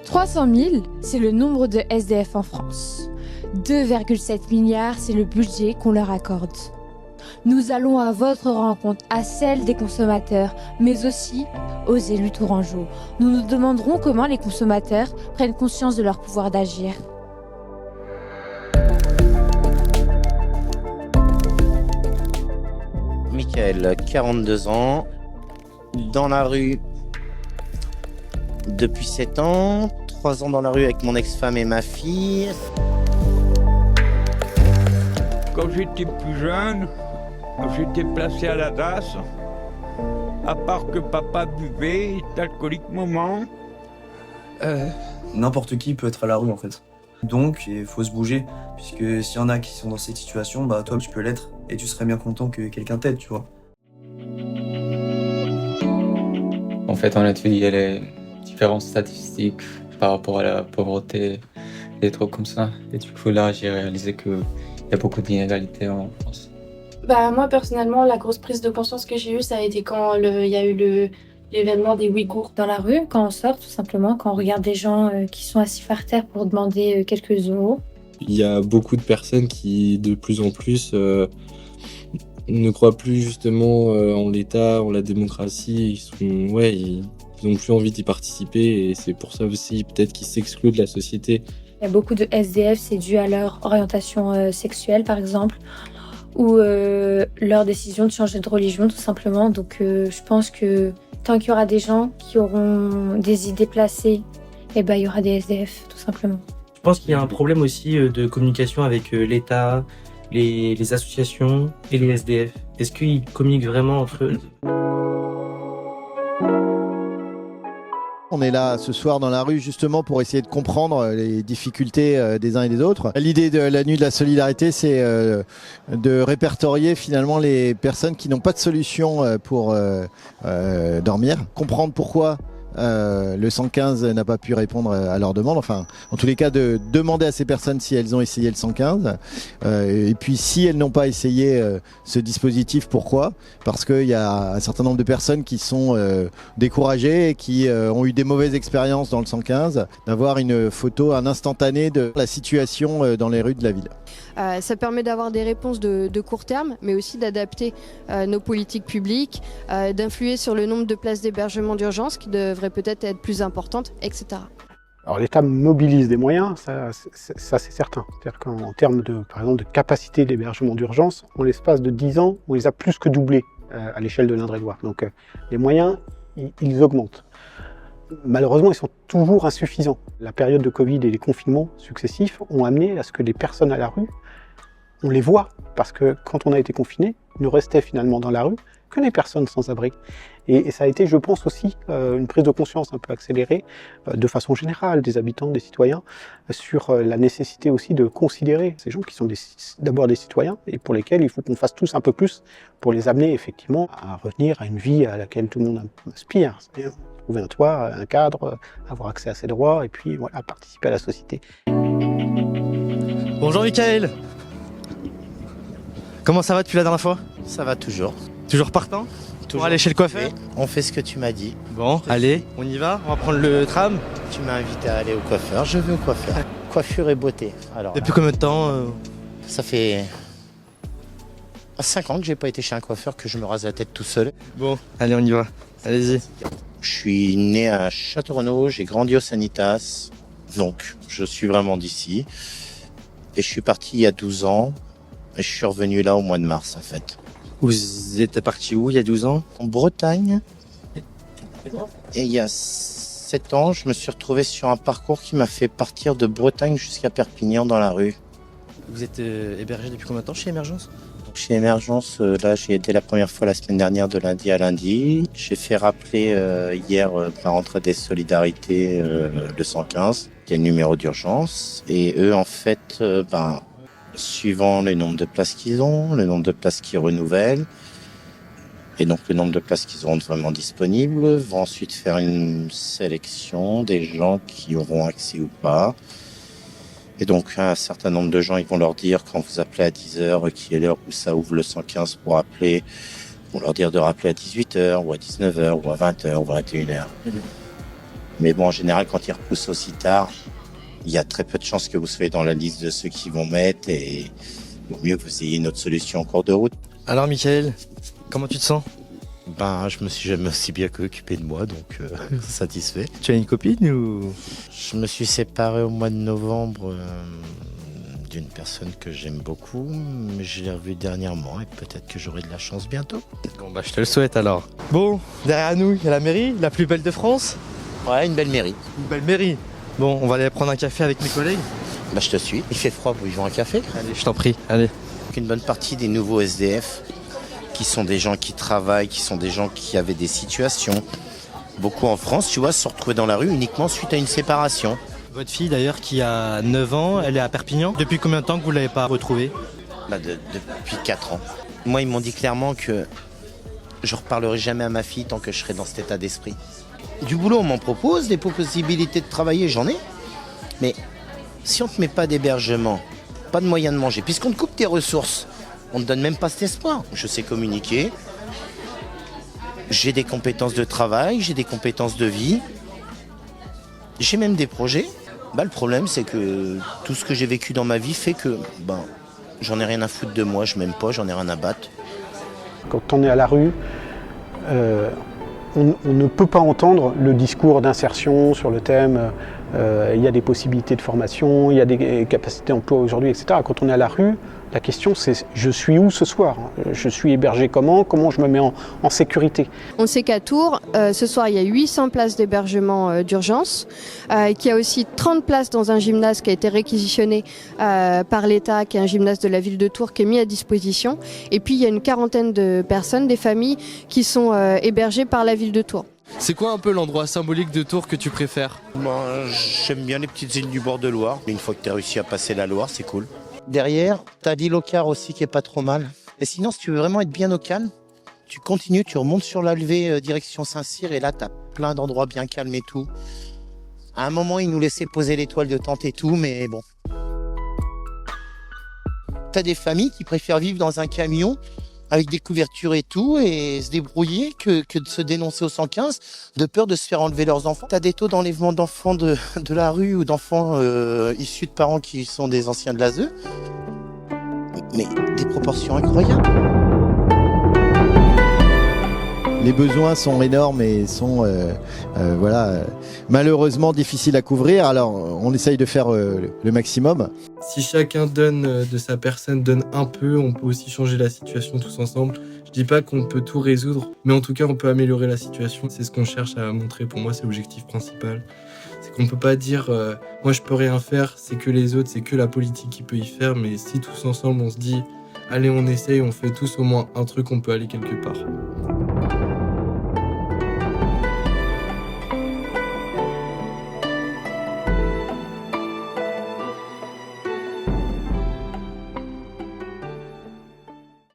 300 000, c'est le nombre de SDF en France. 2,7 milliards, c'est le budget qu'on leur accorde. Nous allons à votre rencontre, à celle des consommateurs, mais aussi aux élus tourangeaux. Nous nous demanderons comment les consommateurs prennent conscience de leur pouvoir d'agir. Michael, 42 ans, dans la rue depuis 7 ans, 3 ans dans la rue avec mon ex-femme et ma fille. Quand j'étais plus jeune, j'étais placé à la DAS. À part que papa buvait, était alcoolique moment. N'importe qui peut être à la rue en fait. Donc il faut se bouger, puisque s'il y en a qui sont dans cette situation, bah toi tu peux l'être et tu serais bien content que quelqu'un t'aide, tu vois. En fait, on a étudié les différentes statistiques par rapport à la pauvreté, des trucs comme ça. Et du coup là, j'ai réalisé qu'il y a beaucoup d'inégalités en France. Moi, personnellement, la grosse prise de conscience que j'ai eue, ça a été quand il y a eu l'événement des Ouïghours dans la rue, quand on sort, tout simplement, quand on regarde des gens qui sont assis par terre pour demander quelques euros. Il y a beaucoup de personnes qui, de plus en plus, ne croient plus justement en l'État, en la démocratie. Ils n'ont plus envie d'y participer et c'est pour ça aussi peut-être qu'ils s'excluent de la société. Il y a beaucoup de SDF, c'est dû à leur orientation sexuelle, par exemple, ou leur décision de changer de religion, tout simplement. Donc je pense que tant qu'il y aura des gens qui auront des idées placées, il y aura des SDF, tout simplement. Je pense qu'il y a un problème aussi de communication avec l'État, les associations et les SDF. Est-ce qu'ils communiquent vraiment entre eux ? On est là ce soir dans la rue justement pour essayer de comprendre les difficultés des uns et des autres. L'idée de la nuit de la solidarité, c'est de répertorier finalement les personnes qui n'ont pas de solution pour dormir, comprendre pourquoi le 115 n'a pas pu répondre à leurs demandes. Enfin, en tous les cas, de demander à ces personnes si elles ont essayé le 115. Et puis, si elles n'ont pas essayé ce dispositif, pourquoi ? Parce qu'il y a un certain nombre de personnes qui sont découragées et qui ont eu des mauvaises expériences dans le 115, d'avoir une photo, un instantané de la situation dans les rues de la ville. Ça permet d'avoir des réponses de court terme, mais aussi d'adapter nos politiques publiques, d'influer sur le nombre de places d'hébergement d'urgence qui devraient peut-être être plus importantes, etc. Alors l'État mobilise des moyens, ça c'est certain. C'est-à-dire qu'en termes par exemple, de capacité d'hébergement d'urgence, en l'espace de 10 ans, on les a plus que doublés à l'échelle de l'Indre-et-Loire. Donc les moyens, ils augmentent. Malheureusement, ils sont toujours insuffisants. La période de Covid et les confinements successifs ont amené à ce que les personnes à la rue, on les voit. Parce que quand on a été confinés, il ne restait finalement dans la rue que les personnes sans abri. Et ça a été, je pense aussi, une prise de conscience un peu accélérée, de façon générale, des habitants, des citoyens, sur la nécessité aussi de considérer ces gens qui sont d'abord des citoyens et pour lesquels il faut qu'on fasse tous un peu plus pour les amener effectivement à revenir à une vie à laquelle tout le monde aspire. C'est-à-dire trouver un toit, un cadre, avoir accès à ses droits et puis voilà, participer à la société. Bonjour Michael. Comment ça va depuis la dernière fois ? Ça va toujours. Toujours partant ? Pour aller chez le coiffeur ? Oui, on fait ce que tu m'as dit. Bon, allez, on y va ? On va prendre le tram ? Tu m'as invité à aller au coiffeur, je vais au coiffeur. Coiffure et beauté. Alors, depuis combien de temps Ça fait 5 ans que j'ai pas été chez un coiffeur, que je me rase la tête tout seul. Bon, allez, on y va. Allez-y. Je suis né à Château-Renaud, j'ai grandi au Sanitas, donc je suis vraiment d'ici. Et je suis parti il y a 12 ans, et je suis revenu là au mois de mars en fait. Vous êtes parti où il y a 12 ans ? En Bretagne. Et il y a 7 ans, je me suis retrouvé sur un parcours qui m'a fait partir de Bretagne jusqu'à Perpignan dans la rue. Vous êtes hébergé depuis combien de temps chez Émergence ? Chez Émergence, là j'ai été la première fois la semaine dernière de lundi à lundi. J'ai fait rappeler hier par entrée des solidarités le 115, qui est le numéro d'urgence. Et eux en fait, suivant le nombre de places qu'ils ont, le nombre de places qu'ils renouvellent, et donc le nombre de places qu'ils auront vraiment disponibles, vont ensuite faire une sélection des gens qui auront accès ou pas. Et donc un certain nombre de gens, ils vont leur dire quand vous appelez à 10h, qui est l'heure où ça ouvre le 115 pour appeler, ils vont leur dire de rappeler à 18h ou à 19h ou à 20h ou à 21h. Mais bon, en général, quand ils repoussent aussi tard, il y a très peu de chances que vous soyez dans la liste de ceux qui vont mettre et il vaut mieux que vous ayez une autre solution en cours de route. Alors Michael, comment tu te sens? Ben, je me suis jamais aussi bien occupé de moi, donc satisfait. Tu as une copine ou? Je me suis séparé au mois de novembre d'une personne que j'aime beaucoup, mais je l'ai revue dernièrement et peut-être que j'aurai de la chance bientôt. Bon bah je te le souhaite alors. Bon, derrière nous, il y a la mairie, la plus belle de France. Ouais, une belle mairie. Une belle mairie. Bon, on va aller prendre un café avec mes collègues. Bah, je te suis. Il fait froid, buvons un café. Allez, je t'en prie, allez. Une bonne partie des nouveaux SDF, qui sont des gens qui travaillent, qui sont des gens qui avaient des situations. Beaucoup en France, tu vois, se retrouver dans la rue uniquement suite à une séparation. Votre fille d'ailleurs qui a 9 ans, elle est à Perpignan. Depuis combien de temps que vous ne l'avez pas retrouvée? Bah, depuis 4 ans. Moi, ils m'ont dit clairement que je reparlerai jamais à ma fille tant que je serai dans cet état d'esprit. Du boulot, on m'en propose, des possibilités de travailler, j'en ai. Mais si on ne te met pas d'hébergement, pas de moyen de manger, puisqu'on te coupe tes ressources, on ne te donne même pas cet espoir. Je sais communiquer, j'ai des compétences de travail, j'ai des compétences de vie, j'ai même des projets. Bah, le problème, c'est que tout ce que j'ai vécu dans ma vie fait que j'en ai rien à foutre de moi, je m'aime pas, j'en ai rien à battre. Quand on est à la rue, on ne peut pas entendre le discours d'insertion sur le thème il y a des possibilités de formation, il y a des capacités d'emploi aujourd'hui, etc. Quand on est à la rue, la question c'est je suis où ce soir? Je suis hébergé comment je me mets en sécurité? On sait qu'à Tours, ce soir, il y a 800 places d'hébergement d'urgence, qu'il y a aussi 30 places dans un gymnase qui a été réquisitionné par l'État, qui est un gymnase de la ville de Tours, qui est mis à disposition. Et puis, il y a une quarantaine de personnes, des familles, qui sont hébergées par la ville de Tours. C'est quoi un peu l'endroit symbolique de Tours que tu préfères? J'aime bien les petites îles du bord de Loire. Une fois que tu as réussi à passer la Loire, c'est cool. Derrière, tu as l'île au Car aussi qui est pas trop mal. Et sinon, si tu veux vraiment être bien au calme, tu continues, tu remontes sur la levée direction Saint-Cyr et là, tu as plein d'endroits bien calmes et tout. À un moment, ils nous laissaient poser les toiles de tente et tout, mais bon. Tu as des familles qui préfèrent vivre dans un camion avec des couvertures et tout, et se débrouiller que de se dénoncer au 115, de peur de se faire enlever leurs enfants. T'as des taux d'enlèvement d'enfants de la rue ou d'enfants issus de parents qui sont des anciens de l'ASE, mais des proportions incroyables. Les besoins sont énormes et sont malheureusement difficiles à couvrir. Alors on essaye de faire le maximum. Si chacun donne de sa personne, donne un peu, on peut aussi changer la situation tous ensemble. Je dis pas qu'on peut tout résoudre, mais en tout cas on peut améliorer la situation. C'est ce qu'on cherche à montrer. Pour moi, c'est l'objectif principal. C'est qu'on peut pas dire moi je peux rien faire, c'est que les autres, c'est que la politique qui peut y faire. Mais si tous ensemble on se dit allez on essaye, on fait tous au moins un truc, on peut aller quelque part.